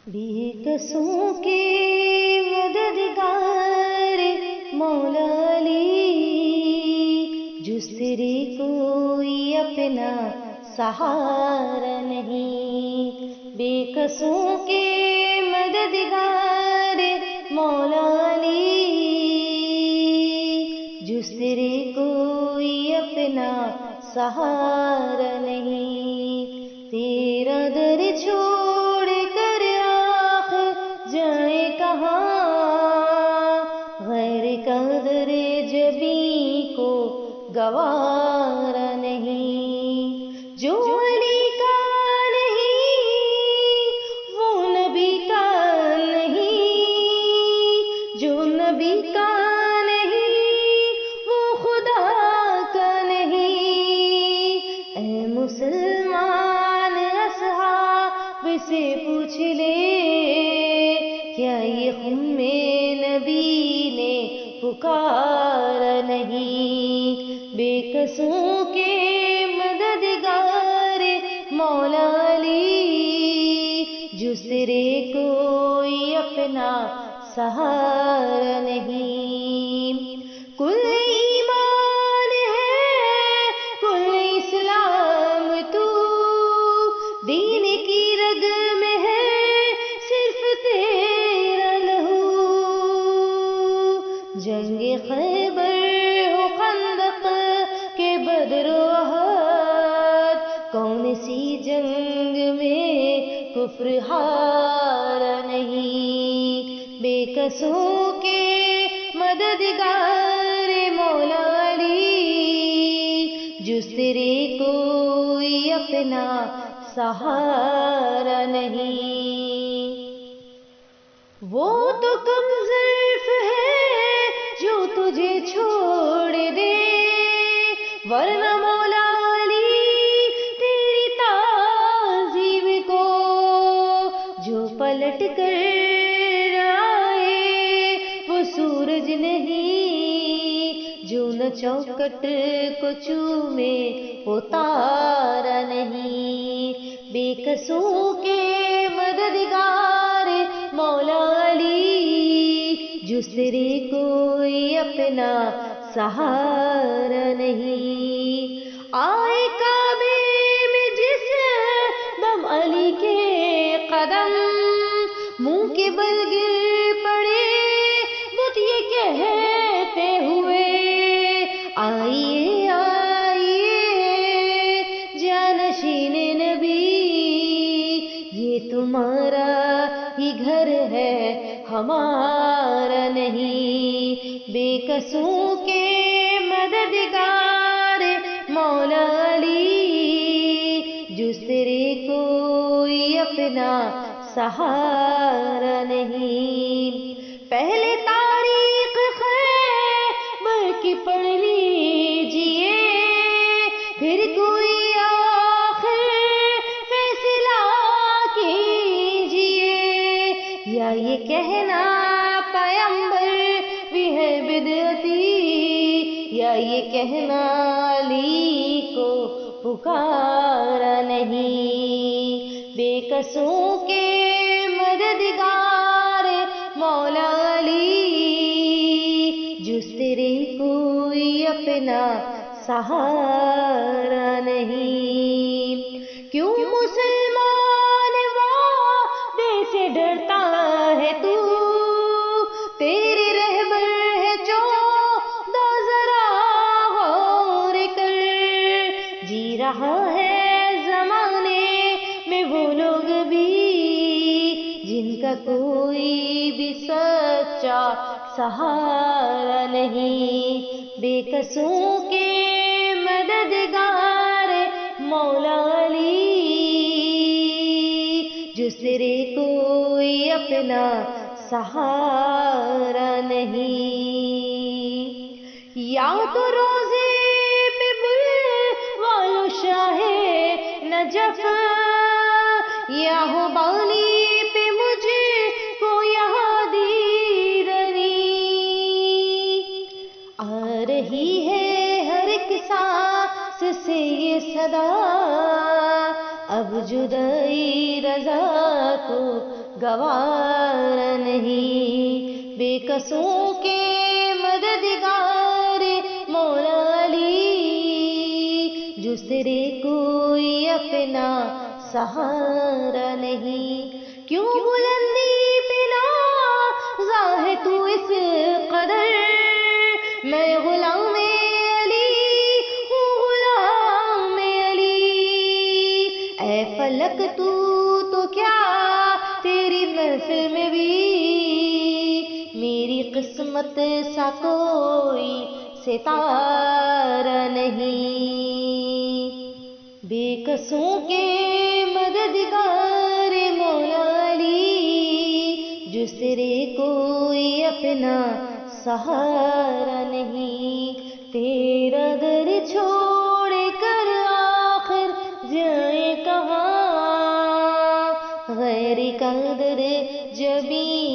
بے کسوں کے مددگار مولا علی، جس تیرے کوئی اپنا سہارا نہیں۔ بے کسوں کے مددگار مولا علی، جس تیرے کوئی اپنا سہارا نہیں۔ تیرا در چھوڑ کر آخر جائے کہاں، غیر کا در جبیں کو گوارا نہیں۔ جو علی کا نہیں وہ نبی کا نہیں، جو نبی کا نہیں وہ خدا کا نہیں۔ اے مسلمان اصحاب سے پوچھ لے، کیا یہ خم نبی نے پکارا نہیں؟ بے کسوں کے مددگار مولا علی، جس تیرے کوئی اپنا سہارا نہیں۔ کل ایمان ہے کل اسلام تو، دین کی رگ میں ہے صرف تیرا لہو۔ جنگ خیبر ہو خندق کے بدر و احد، کون سی جنگ میں کفر ہارا نہیں۔ بے کسوں کے مددگار مولا علی، جس تیرے کوئی اپنا سہارا نہیں۔ وہ تو کم ظرف ہے جو تجھے چھوڑ دے، ورنہ مولا علی تیری تعظیم کو جو پلٹ کر آئے وہ سورج نہیں، جو نہ چوکٹ کو چومے وہ تارا نہیں۔ بے کسوں کے مددگار مولا علی، جس تیرے کوئی اپنا سہارا نہیں۔ آئے کعبے میں جس دم علی کے قدم، منہ کے بل گر پڑے بت یہ کہتے ہوئے، آئیے آئیے جانشین نبی، یہ تمہارا ہی گھر ہے ہمارا نہیں۔ بے کسوں کے مددگار مولا علی، جس تیرے کوئی اپنا سہارا نہیں۔ پہلے تاریخ خیبر کی پڑھ لیجئے، پھر کوئی آخر فیصلہ کیجئے، یا یہ کہنا پیغمبر بھی ہے بدعتی، یا یہ کہنا علی کو پکارا نہیں۔ بے کسوں کے مددگار مولا علی، جس تیرے کوئی اپنا سہارا نہیں۔ کیوں مسلمان وعدے سے ڈرتا ہے تو، تیرے رہبر ہے چودہ ذرا غور کر۔ جی رہا ہے زمانے میں وہ لوگ بھی جن کا کوئی بھی سچا سہارا نہیں۔ بے کسوں کے مددگار مولا علی، جس تیرے کوئی اپنا سہارا نہیں۔ یا تو روزے پہ بلوا لو شاہ نجف، یا ہو بالی پہ مجھے کو یہاں دیدنی۔ آ رہی ہے ہر ایک سانس سے یہ صدا، اب جدائی رضا کو گوارا نہیں، بے کسوں کے مددگار مولا علی، جس تیرے کوئی اپنا سہارا نہیں۔ کیوں بلندی پہ نازا ہے تو اس قدر، میں غلام علی ہوں، غلام علی۔ اے فلک تو کیا تیری محفل میں بھی میری قسمت سا کوئی ستارہ نہیں، بے کسوں کے مددگار مولا علی، جس تیرے کوئی اپنا سہارا نہیں۔ تیرا در چھوڑ کر آخر جائیں کہاں، غیر کا در جبیں